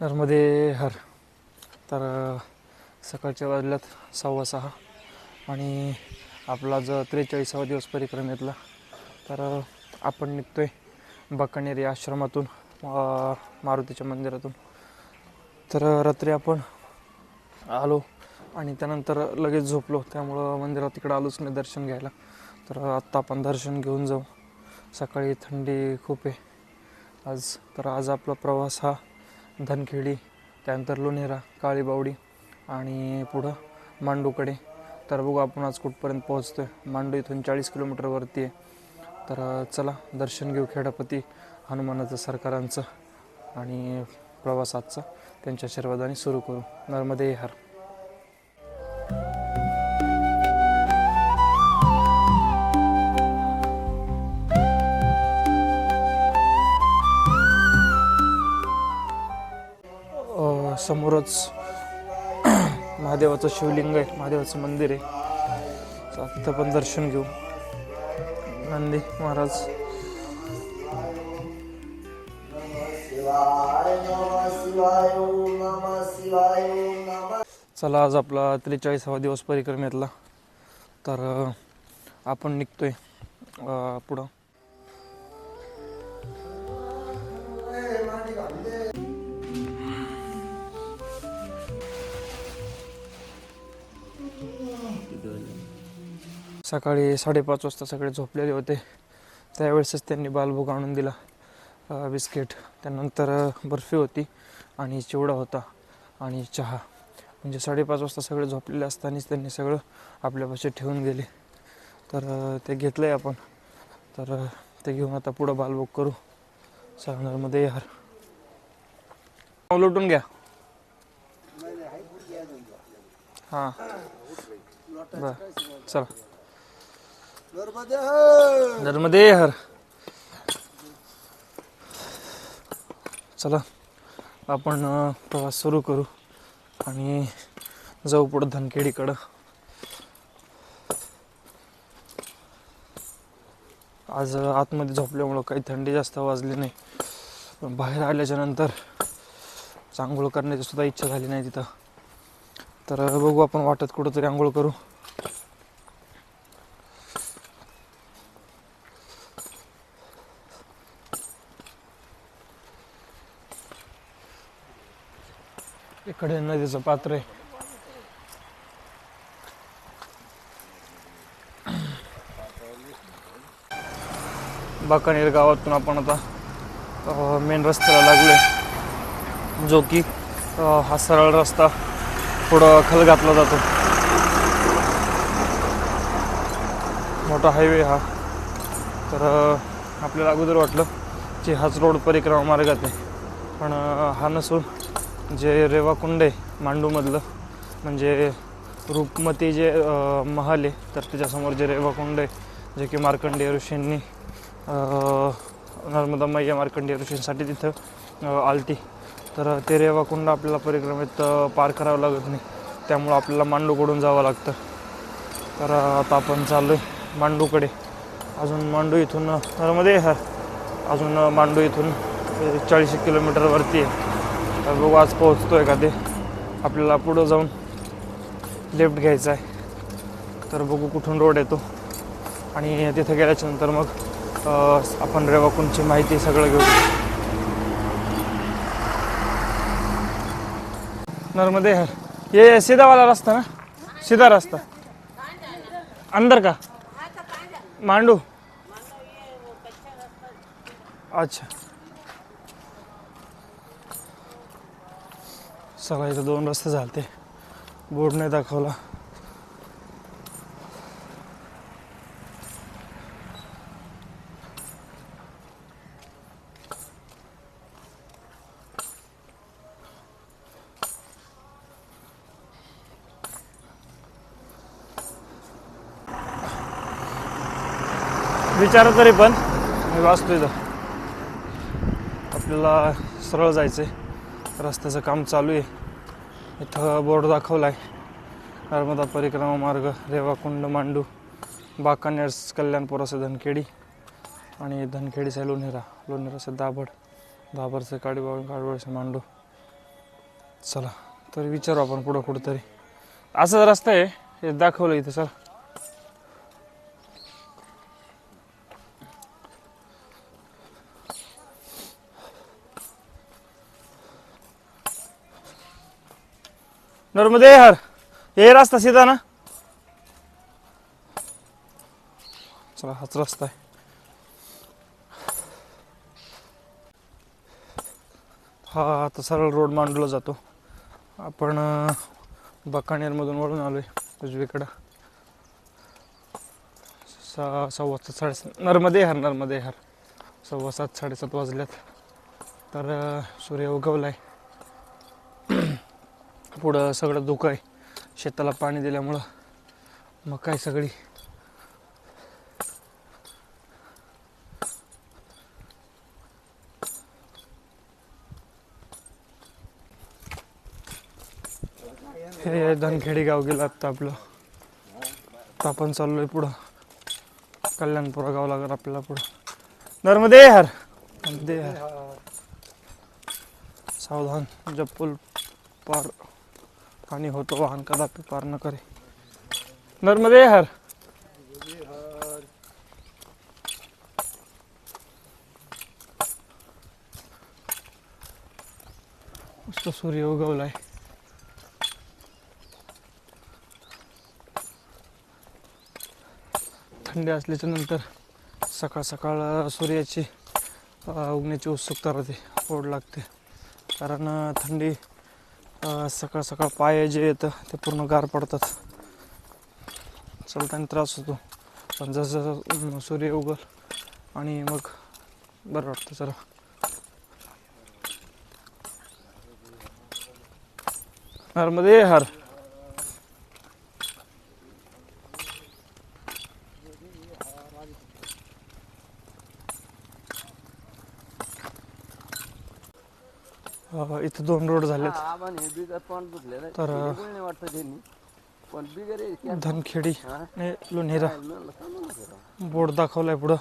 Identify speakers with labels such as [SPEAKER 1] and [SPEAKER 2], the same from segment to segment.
[SPEAKER 1] नर्मदे हर. तर सकाळच्या वाजल्यात 6:15 आणि आपला जो 43वा दिवस परिक्रमेतला. तर आपण निघतोय बाकानेर या आश्रमातून, मारुतीच्या मंदिरातून. तर रात्री आपण आलो आणि त्यानंतर लगेच झोपलो, त्यामुळं मंदिरात तिकडं आलोच नाही दर्शन घ्यायला. तर आत्ता आपण दर्शन घेऊन जाऊ. सकाळी थंडी खूप आहे आज. तर आज आपला प्रवास हा धनखेडी, त्यानंतर लोणेरा, काळीबावडी आणि पुढं मांडूकडे. तर बघू आपण आज कुठपर्यंत पोहोचतो आहे. मांडू इथून 40 किलोमीटरवरती आहे. तर चला दर्शन घेऊ खेडापती हनुमानाचं, सरकारांचं, आणि प्रवास आजचा त्यांच्या आशीर्वादाने सुरू करू. नर्मदे हर. समोरच महादेवाचं शिवलिंग आहे, महादेवाचं मंदिर आहे. तिथं पण दर्शन घेऊ. नंदी महाराज. चला आज आपला 43वा दिवस परिक्रमेतला. तर आपण निघतोय पुढं. सकाळी 5:30 वाजता सगळे झोपलेले होते. त्यावेळेसच त्यांनी बालभोग आणून दिला, बिस्किट, त्यानंतर बर्फी होती आणि चिवडा होता आणि चहा. म्हणजे 5:30 वाजता सगळे झोपलेले असतानाच त्यांनी सगळं आपल्यापाशी ठेवून गेले. तर ते घेतलं आहे आपण. तर ते घेऊन आता पुढं बालभोग करू. नर्मदे हर. लुटून घ्या. हां बरं चला. नर्मदे हर. चला आपण प्रवास सुरू करू आणि जाऊ पुढं धनखेडीकडं. आज आतमध्ये झोपल्यामुळं काही थंडी जास्त वाजली नाही. बाहेर आल्याच्या नंतर आंघोळ करण्याची सुद्धा इच्छा झाली नाही तिथं. तर बघू आपण वाटत कुठंतरी आंघोळ करू. इकडे नदीचं पात्र आहे. बाकानेर गावातून आपण आता मेन रस्त्याला लागलोय, जो की हा सरळ रस्ता पुढं खलगातला जातो. मोठा हायवे हा. तर आपल्याला अगोदर वाटलं की हाच रोड परिक्रमा मार्गात आहे, पण हा नसून जे रेवाकुंड आहे मांडूमधलं, म्हणजे रूपमती जे महल आहे, तर त्याच्यासमोर जे रेवाकुंड आहे, जे की मार्कंडेय ऋषींनी नर्मदा मैया मार्कंडेय ऋषींसाठी तिथं आलती. तर ते रेवाकुंड आपल्याला परिक्रमेत पार करावं लागत नाही, त्यामुळं आपल्याला मांडूकडून जावं लागतं. तर आता आपण चाललो आहे मांडूकडे. अजून मांडू इथून नर्मदे हर, अजून मांडू इथून 40 किलोमीटरवरती आहे. तर बघू आज पोहोचतो आहे का ते. आपल्याला पुढं जाऊन लेफ्ट घ्यायचं आहे. तर बघू कुठून रोड येतो आणि तिथे गेल्याच्या नंतर मग आपण रेवाकुंडची माहिती सगळं घेऊ. नर्मदे हर. ये सीधा वाला रास्ता ना, सीधा रास्ता अंदर का मांडू. अच्छा चला. इथं 2 रस्ते झालते, बोर्ड नाही दाखवला. विचार तरी पण मी वाचतो. इथं आपल्याला सरळ जायचं आहे, रस्त्याचं काम चालू आहे. इथं बोर्ड दाखवला आहे, नर्मदा परिक्रमा मार्ग रेवाकुंड मांडू, बाकानेर कल्याणपुरा से धनखेडी आणि धनखेडी से लोणेरा, लोणेरा से दाभड, दाभड से काळीबावडी, काळीबावडी से मांडू. चला तर विचारू आपण पुढं कुठंतरी. असा रस्ता आहे हे दाखवलं इथं. सर नर्मदे हर, हे रस्ता सीधा ना. चला हाच रस्ता आहे. हा आता सरळ रोड मांडला जातो. आपण बकानेरमधून वळून आलोय उजवीकडं. 7:15 नर्मदे हर, नर्मदे हर. 7:15 7:30 वाजल्यात. तर सूर्य उगवलाय. पुढं सगळं धुकं आहे शेताला पाणी दिल्यामुळं. मग काय सगळी हे धनखेडी गाव गेलं आत्ता आपलं. तर आपण चाललोय पुढं कल्याणपुरा गाव लागेल आपल्याला पुढं. नर्मदे हर, नर्मदे हर. सावधान, जब पुल पार पाणी होतो वाहन कदापि पार न करे. नर्मदे हर. मस्त सूर्य उगवलाय. थंडी असल्याच्या नंतर सकाळ सकाळ सूर्याची उगण्याची उत्सुकता राहते, ओढ लागते. कारण थंडी सकाळ सकाळ पाय जे येतं ते पूर्ण गार पडतात, चालताना त्रास होतो. पण जसं सूर्य उगल आणि मग बरं वाटतं जरा. नर्मदे हर. इथं 2 रोड झालेत. तर धनखेडी आणि लोणेरा बोर्ड दाखवलाय पुढं.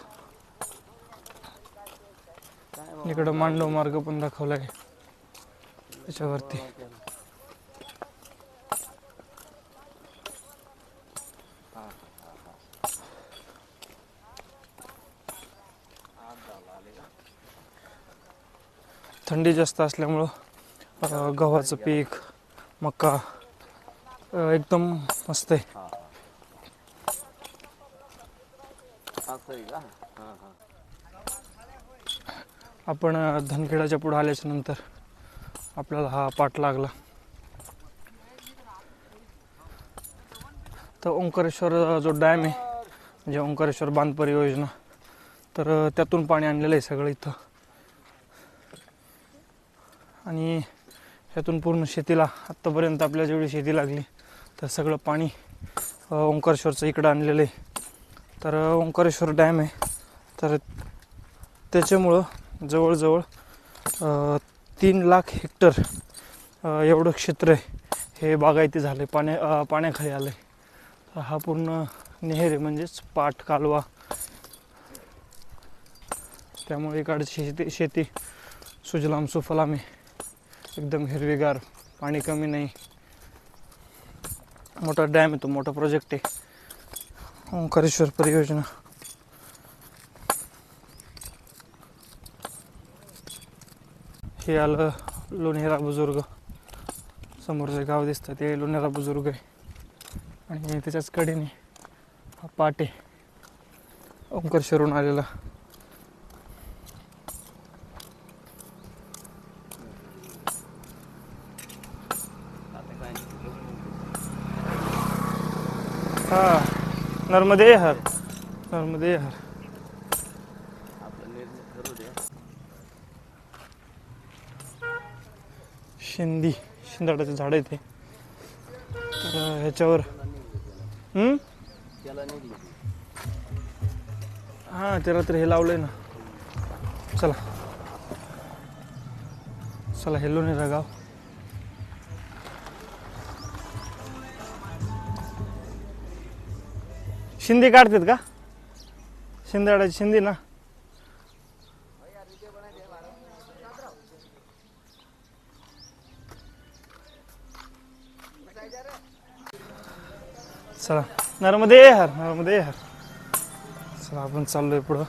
[SPEAKER 1] इकडं मांडव मार्ग पण दाखवलाय त्याच्यावरती. थंडी जास्त असल्यामुळं गव्हाचं पीक, मका एकदम मस्त आहे. आपण धनखेडाच्या पुढे आल्याच्या नंतर आपल्याला हा पाट लागला. तर ओंकारेश्वर जो डॅम आहे म्हणजे ओंकारेश्वर बांध परियोजना, तर त्यातून पाणी आणलेलं आहे सगळं इथं. आणि ह्यातून पूर्ण शेतीला आत्तापर्यंत आपल्या जेवढी शेती लागली तर सगळं पाणी ओंकारेश्वरचं इकडं आणलेलं आहे. तर ओंकारेश्वर डॅम आहे, तर त्याच्यामुळं जवळजवळ 3 लाख हेक्टर एवढं क्षेत्र आहे हे बागायती झाले, पाण्याखाली आलं आहे. हा पूर्ण नेहर आहे म्हणजेच पाट कालवा. त्यामुळे इकडची शेती सुजलाम सुफलाम आहे, एकदम हिरवीगार, पाणी कमी नाही. मोठा डॅम आहे तो, मोठा प्रोजेक्ट आहे ओंकारेश्वर परियोजना. हे आलं लोणेरा बुजुर्ग. समोर जे गाव दिसतं ते लोणेरा बुजुर्ग आहे. आणि त्याच्याच कडेने हा पाट आहे ओंकारेश्वरहून आलेला. हा नर्मदे हर, नर्मदे हर. शिंदाडाचे झाड आहे ते. तर ह्याच्यावर हा ते रात्री हे लावलंय ना. चला चला, हे लोणेरा गाव. शिंदे काढतात का? शिंदाडाची शिंदे ना. चला नर्मदे हर नर्मदे हर. चला आपण चाललोय पुढं.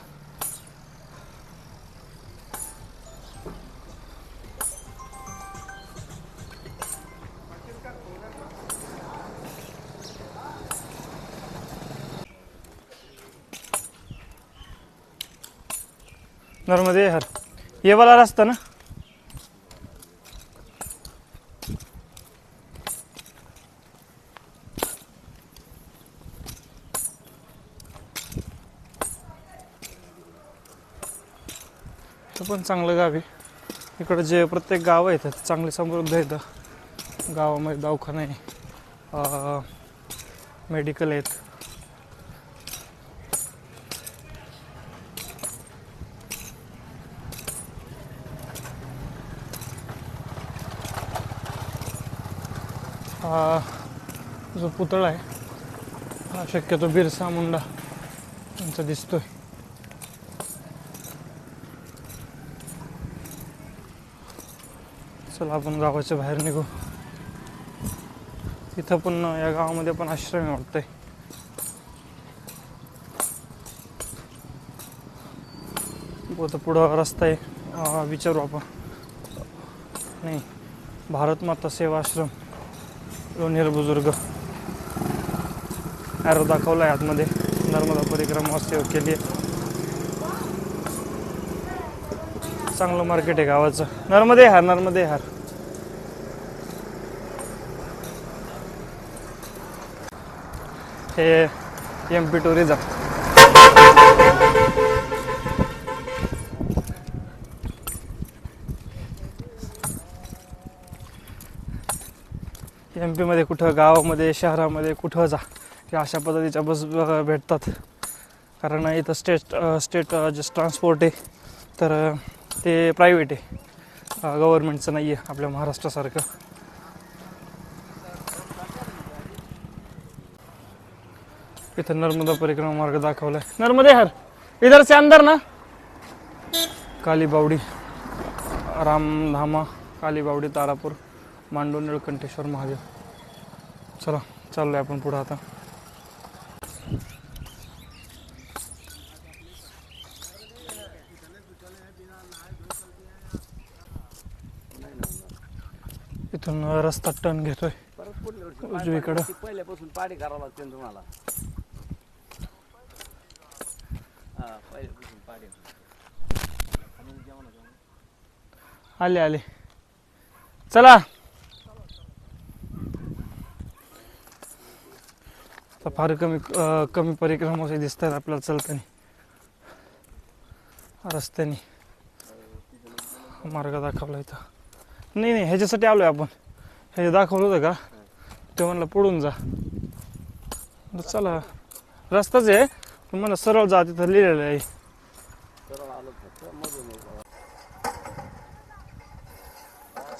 [SPEAKER 1] नर्मदे हर. ये वाला रस्ता ना. पण चांगलं गाव आहे. इकडं जे प्रत्येक गाव आहेत चांगले समृद्ध आहेत. गावामध्ये दवाखाना आहे, मेडिकल आहेत. जो पुतळा आहे हा शक्यतो बिरसा मुंडा यांचा दिसतोय. चला आपण गावाच्या बाहेर निघू. तिथं पण या गावामध्ये पण आश्रम वाटतंय. बहुत पुढं रस्ता आहे, विचारू आपण. नाही, भारत माता सेवा आश्रम लोणेर बुजुर्ग. ॲरो दाखवलाय आतमध्ये. नर्मदा परिक्रमा सेवा केली आहे. चांगलं मार्केट आहे गावाचं. नर्मदे हार नर्मदे हार. हे MP टुरिझम. MP मध्ये कुठं गावामध्ये शहरामध्ये कुठं जा की अशा पद्धतीच्या बस भेटतात. कारण इथं स्टेट जे ट्रान्सपोर्ट आहे तर ते प्रायव्हेट आहे, गव्हर्नमेंटचं नाही आहे आपल्या महाराष्ट्रासारखं. इथं नर्मदा परिक्रमा मार्ग दाखवलाय. नर्मदे हर. इधर से अंदर ना. काली बावडी, रामधामा, काली बावडी, तारापूर, मांडू, निळकंठेश्वर महादेव. चला चाललोय आपण पुढं आता. इथून रस्ता टर्न घेतोय उजवीकडं.
[SPEAKER 2] पहिल्यापासून पाडी करावं लागते तुम्हाला.
[SPEAKER 1] आले आले. चला फार कमी परिक्रमा दिसत आहेत आपल्याला चलताना रस्त्याने. मार्ग दाखवला इथं. नाही नाही, ह्याच्यासाठी आलोय आपण. हे दाखवलं होतं का ते म्हणलं पुढून जा. चला रस्ताच आहे पण मला सरळ जा, तिथं लिहिलेलं आहे.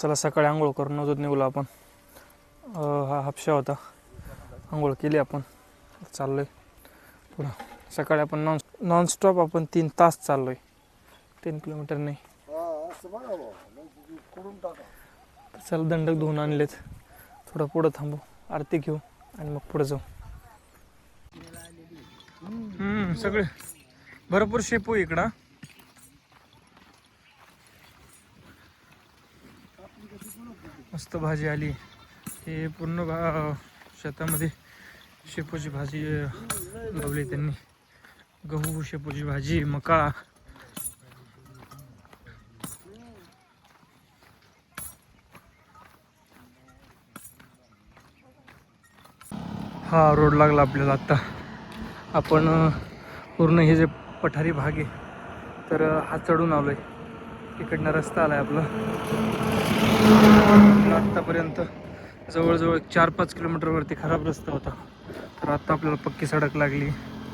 [SPEAKER 1] चला सकाळी आंघोळ करून नजूत निघलो आपण. हा हापशा होता, आंघोळ केली आपण. चाललोय पुढं. सकाळी आपण नॉनस्टॉप आपण 3 तास चाललोय. 3 किलोमीटर नाही. चल दंडक धुवून आणलेत. थोडं पुढं थांबू, आरती घेऊ आणि मग पुढे जाऊ. सगळे भरपूर शेपू इकडं. मस्त भाजी आली. हे पूर्ण शेतामध्ये शेपूची भाजी लावली त्यांनी. गहू, शेपूची भाजी, मका. हा रोड लागला आपल्याला आत्ता. आपण पूर्ण हे जे पठारी भाग आहे तर हा चढून आलोय. इकडनं रस्ता आलाय आपला. आत्तापर्यंत जवळजवळ 4-5 किलोमीटरवरती खराब रस्ता होता. तर आत्ता आपल्याला पक्की सडक लागली,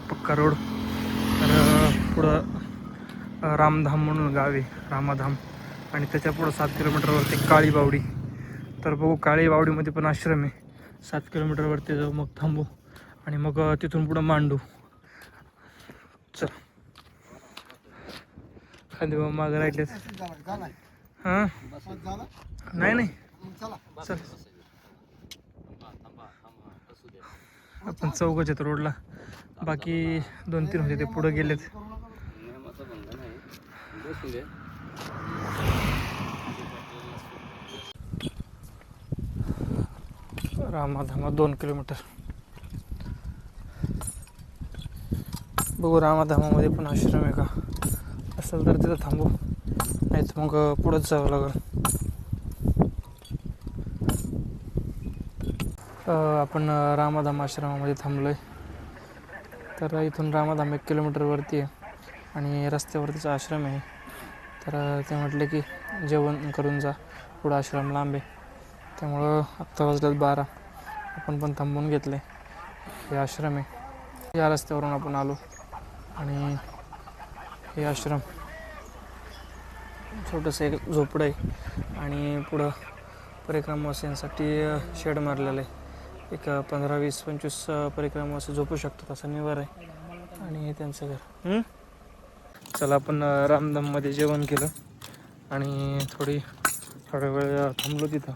[SPEAKER 1] पक्का रोड. तर पुढं रामधाम म्हणून गाव आहे, रामाधाम. आणि त्याच्या पुढं 7 किलोमीटरवरती काळी बावडी. तर बघू काळी बावडीमध्ये पण आश्रम आहे. 7 किलोमीटरवरती जाऊ, मग थांबू आणि मग तिथून पुढं मांडू. चल खाली मागं राहिलेत. हां नाही नाही चल. आपण चौघच आहेत रोडला, बाकी 2-3 होते ते पुढे गेलेत.
[SPEAKER 2] नियमाचा भंग नाही, बसून दे.
[SPEAKER 1] रामाधामा 2 किलोमीटर. बघू रामाधामामध्ये पण आश्रम आहे का, असेल तर तिथं थांबू, नाही तर मग पुढंच जावं लागेल. आपण रामाधाम आश्रमामध्ये थांबलो आहे. तर इथून रामाधाम 1 किलोमीटरवरती आहे आणि रस्त्यावरतीच आश्रम आहे. तर ते म्हटले की जेवण करून जा, पुढं आश्रम लांब आहे. त्यामुळं आत्ता वाजल्यात 12, आपण पण थांबवून घेतले. हे आश्रम आहे, या रस्त्यावरून आपण आलो आणि हे आश्रम छोटंसं एक झोपडं आहे आणि पुढं परिक्रमावासियांसाठी शेड मारलेलं आहे. एक 15, 20, 25 परिक्रमावासी झोपू शकतात असं निवार आहे आणि हे त्यांचं घर. चला आपण रामधाममध्ये जेवण केलं आणि थोडा वेळ थांबलो तिथं.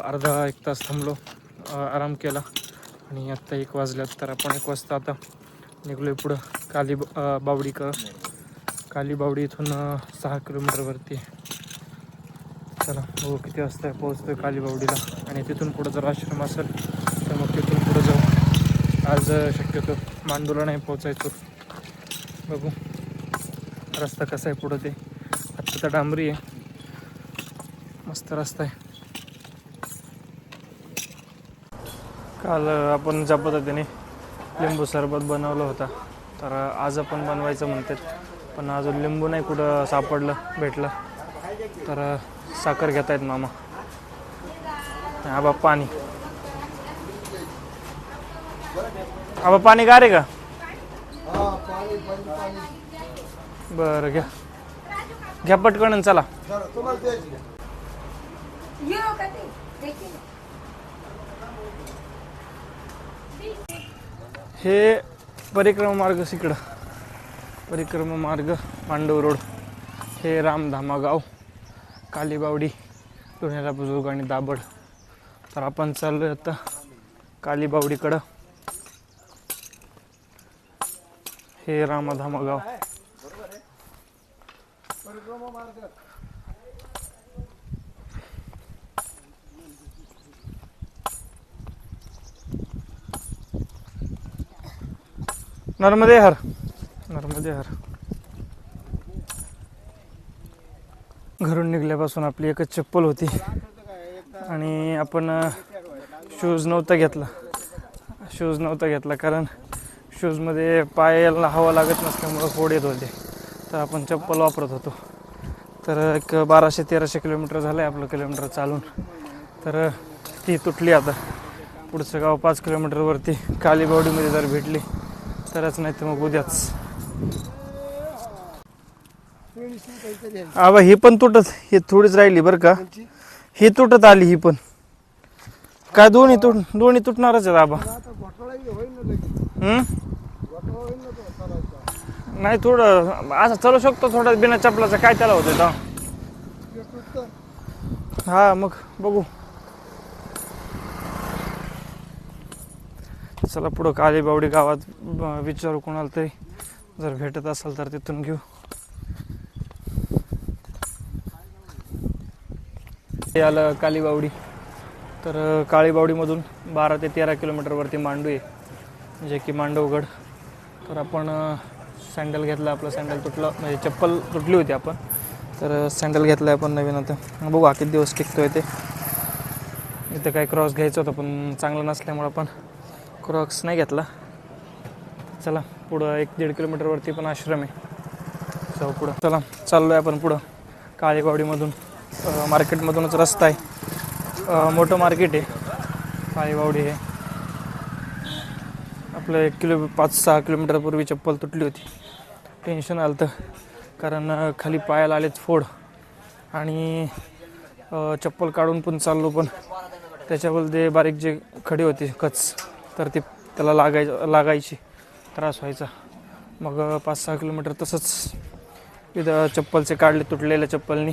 [SPEAKER 1] अर्धा 1 तास थांबलो, आराम केला आणि आत्ता 1 वाजल्यात. तर आपण 1 वाजता आता निघलो पुढं काली बावडी इथून 6 किलोमीटरवरती. चला हो, किती वाजता पोहोचतोय काली बावडीला आणि तिथून पुढं जर आश्रम असेल तर मग तिथून पुढं जाऊ. आज शक्यतो मांडूला नाही पोचायचो, बघू रस्ता कसा आहे पुढं ते. आत्ता तर डांबरी आहे, मस्त रस्ता आहे. काल आपण ज्या पद्धतीने लिंबू सरबत बनवलं होता, तर आज आपण बनवायचं म्हणतात, पण अजून लिंबू नाही कुठं भेटलं. तर साखर घेत आहेत मामा. आबा पाणी गारे का? बरं घ्या पटकन चला. हे परिक्रमा मार्ग मांडव रोड, हे रामधामा गाव, कालीबावडी, लोण्याला बुजुर्ग आणि दाभड. तर आपण चाललोय आता कालीबावडीकडं. हे रामधामा गाव. नर्मदे हर. घरून निघल्यापासून आपली एकच चप्पल होती आणि आपण शूज नव्हता घेतला कारण शूजमध्ये पायाला हवा लागत नसल्यामुळं फोड येत होते. तर आपण चप्पल वापरत होतो. तर एक 1200-1300 किलोमीटर झालं आहे आपलं किलोमीटर चालून. तर ती तुटली. आता पुढचं गाव 5 किलोमीटरवरती कालीबावडीमध्ये जर भेटली तरच, नाही तर मग उद्याच. आबा ही पण हे थोडीच राहिली बरं का, ही तुटत आली. ही पण काय दोन्ही तुटणारच आहेत आबा. नाही थोडं असं चालू शकतो, थोडं बिना चपलाचं काय त्याला होतं का. हा मग बघू. चला पुढं कालीबावडी गावात विचारू कोणाला तरी, जर भेटत असेल तर तिथून घेऊ. आलं कालीबावडी. तर कालीबावडीमधून 12 ते 13 किलोमीटरवरती मांडू आहे, जे की मांडवगड. तर आपण सँडल घेतला, आपलं सँडल तुटलं, म्हणजे चप्पल तुटली होती आपण. तर सँडल घेतला आहे आपण नवीन. आता बघू किती दिवस टिकतोय ते. इथं काही क्रॉक्स घ्यायचं होतं पण चांगलं नसल्यामुळं आपण क्रॉक्स नाही घेतला. चला पुढं 1-1.5 किलोमीटरवरती पण आश्रम आहे, जाऊ पुढं. चला चाललो आहे आपण पुढं कालीबावडीमधून. मार्केटमधूनच रस्ता आहे, मोठं मार्केट आहे कालीबावडी. हे आपलं 5-6 किलोमीटरपूर्वी चप्पल तुटली होती. टेन्शन आलं होतं कारण खाली पायाला आलेत फोड आणि चप्पल काढून पण चाललो, पण त्याच्यामध्ये बारीक जे खडी होती कच, तर ती त्याला लागायची, त्रास व्हायचा. मग 5-6 किलोमीटर तसंच इथं चप्पलचे काढले, तुटलेल्या चप्पलनी.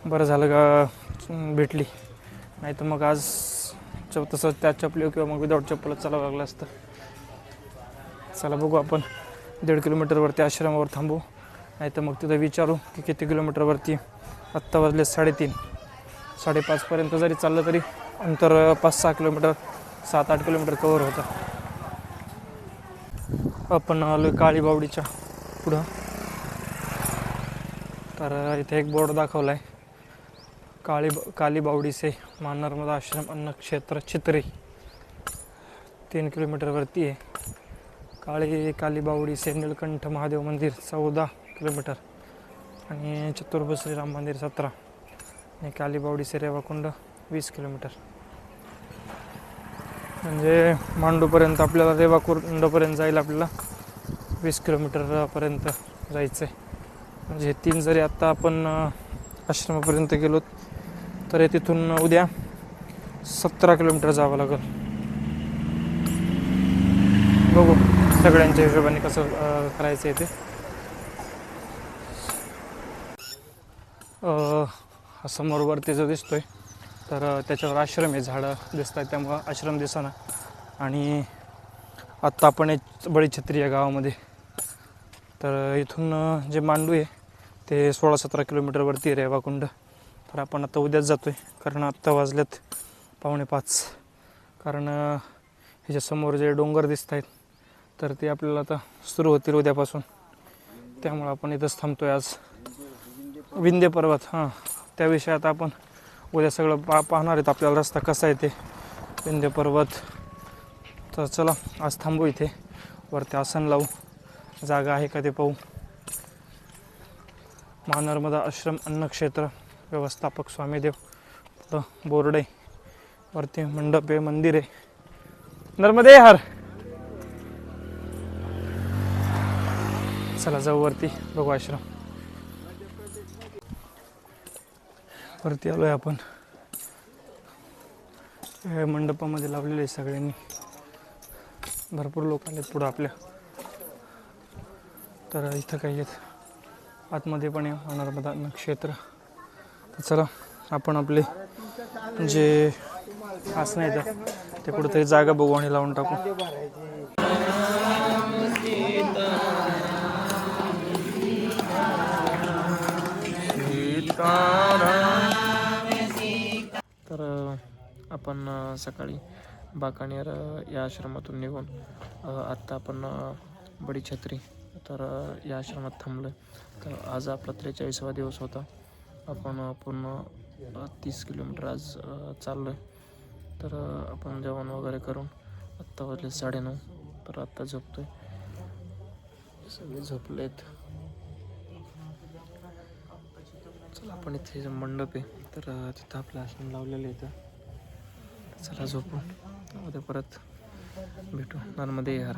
[SPEAKER 1] बरं झालं का भेटली, नाही तर मग आज तसंच त्या चपली किंवा मग विदाऊट चप्पलच चालावं लागलं असतं. चला बघू आपण 1.5 किलोमीटरवरती आश्रमावर थांबू, नाही तर मग तिथं विचारू की किती किलोमीटरवरती. आत्ता वाजले 3:30, 5:30पर्यंत जरी चाललं तरी अंतर 5-6 किलोमीटर, 7-8 किलोमीटर कवर होतं. आपण आलो काळी बावडीच्या पुढं. तर इथे एक बोर्ड दाखवला आहे, काली बावडी से मां नर्मदा आश्रम अन्न क्षेत्र चित्रे. 3 किलोमीटरवरती आहे. काली बावडी से नीलकंठ महादेव मंदिर 14 किलोमीटर आणि चतुर्भुज श्रीराम मंदिर 17 आणि काली बावडी से रेवाकुंड 20 किलोमीटर. म्हणजे मांडूपर्यंत आपल्याला रेवाकुंडपर्यंत जायला आपल्याला 20 किलोमीटरपर्यंत जायचं आहे. म्हणजे 3 जरी आत्ता आपण आश्रमापर्यंत गेलो तर तिथून उद्या 17 किलोमीटर जावं लागेल. बघू सगळ्यांच्या हिशोबाने कसं करायचं आहे ते. हा समोर वरती जो दिसतोय तर त्याच्यावर आश्रम आहे, झाडं दिसत आहेत त्यामुळं आश्रम दिसेना. आणि आत्ता आपण एक बळीछत्री या गावामध्ये. तर इथून जे मांडू आहे ते 16-17 किलोमीटरवरती आहे रेवाकुंड. तर आपण आता उद्याच जातो आहे, कारण आत्ता वाजल्यात 4:45. कारण ह्याच्यासमोर जे डोंगर दिसत आहेत तर ते आपल्याला आता सुरू होतील उद्यापासून. त्यामुळं आपण इथंच थांबतो आहे आज. विंध्य पर्वत, त्याविषयी आता आपण उद्या सगळं पाहणार आहेत. आपल्याला रस्ता कसा आहे ते विंध्य पर्वत. तर चला आज थांबू इथे, वरती आसन लावू, जागा आहे का ते पाहू. मां नर्मदा आश्रम अन्नक्षेत्र व्यवस्थापक स्वामीदेव. पुढं बोर्ड आहे, वरती मंडप आहे, मंदिर आहे. नर्मदे हर. चला जाऊ वरती, बघू आश्रम. वरती आलोय आपण. मंडपामध्ये लावलेले आहे सगळ्यांनी. भरपूर लोक आलेत पुढं आपल्या. तर इथं काही आहेत, आतमध्ये पण आहे नर्मदा क्षेत्र. तर चला आपण आपले जे आसनं आहेत ते कुठेतरी जागा बघू आणि लावून टाकू. तर आपण सकाळी बाकानेर या आश्रमातून निघून आत्ता आपण बळीछत्री तर या आश्रमात थांबलो. तर आज आपला 43वा दिवस होता. आपण पूर्ण 30 किलोमीटर आज चाललो आहे. तर आपण जेवण वगैरे करून आत्ता वाजले 9:30. तर आत्ता झोपतोय, सगळे झोपलेत. चला आपण इथे मंडप आहे तर तिथं आपलं आश्रम लावलेलं आहे. चला झोपू, उद्या परत भेटू. नर्मदे हर.